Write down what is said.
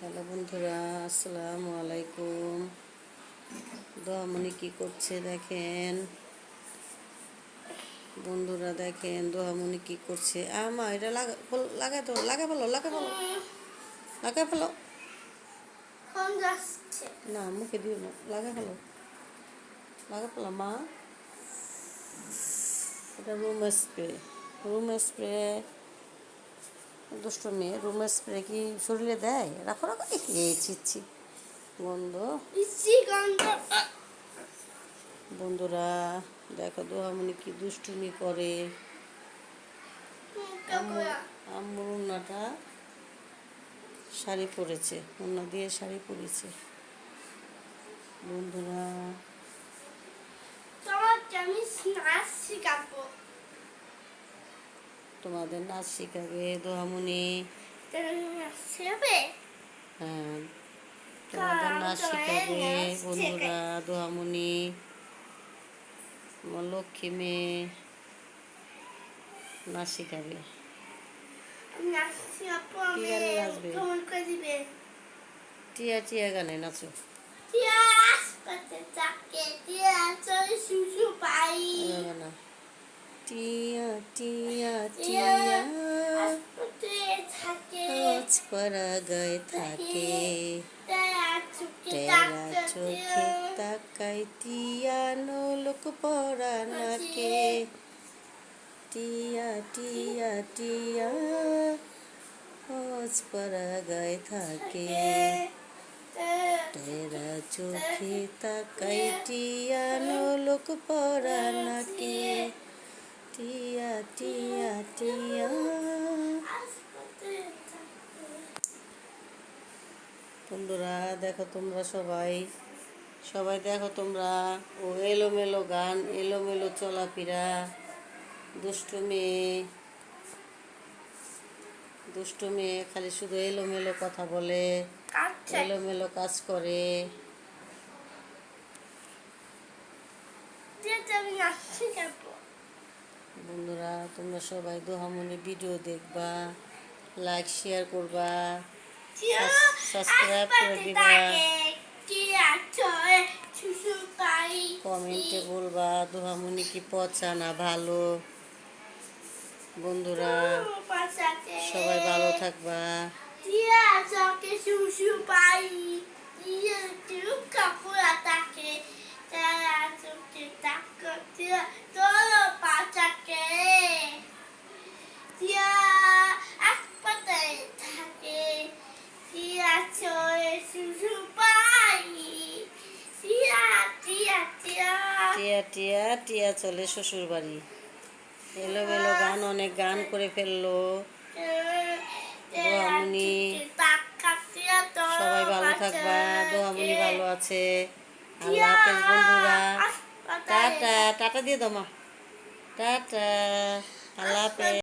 Hello বন্ধুরা, আসসালামু আলাইকুম। দোহামণি কি করছে দেখেন বন্ধুরা, দেখেন দোহামণি কি করছে। আমা এটা লাগাই তো, লাগাই ফেলো, লাগাই ফেলো, লাগাই ফেলো। না মুখে দিও না, লাগাই ফেলো, লাগাই ফেলো মা। এটা রুম স্প্রে, রুম স্প্রে। দুষ্ট মেয়ে, রুম স্প্রে কি শরীরে দেয়? রাখো রাখো, এই ছিচ্ছি গন্ধ। বন্ধুরা দেখো দোহামণি কি দুষ্টুমি করে। আম্মুর উন্নাটা শাড়ি পরেছে, উন্না দিয়ে শাড়ি পরেছে। বন্ধুরা তোমাদের নাচ শিখাবে দোহামণি। হ্যাঁ, তোমাদের নাচ শিখাবে বন্ধুরা দোহামণি। আমার লক্ষ্মী মেয়ে নাচ শিখাবে। কি গানে নাচবে? টিয়া টিয়া গানে নাচো। টিয়া টিয়া টিয়া রোজ পরাগায় থাকে, টেরা চোখে তাকাই টিয়া নোলক পরা নাকে। টিয়া টিয়া টিয়া রোজ পরাগায় থাকে, টেরা চোখে তাকাই টিয়া নোলক পরা নাকে। টিয়া টিয়া টিয়া। বন্ধুরা দেখো তোমরা সবাই সবাই দেখো তোমরা, ও এলোমেলো গান, এলোমেলো চলাফেরা, দুষ্টু মেয়ে খালি শুধু এলোমেলো কথা বলে, এলোমেলো কাজ করে। বন্ধুরা তোমরা সবাই দোহামণি ভিডিও দেখবা, লাইক শেয়ার করবা, সাবস্ক্রাইব করে দিবা, কমেন্টে বলবা দোহামণি কি পচা না ভালো। বন্ধুরা সবাই ভালো থাকবা। টিয়া টিয়া টিয়া চলে শ্বশুর বাড়ি। এলোমেলো গান, অনেক গান করে ফেললো দোহামণি। সবাই ভালো থাকবা, দোহামণি ভালো আছে। আল্লাহ হাফেজ বন্ধুরা, টাটা। টাটা দিয়ে দাও মা, টাটা, আল্লাহ হাফেজ।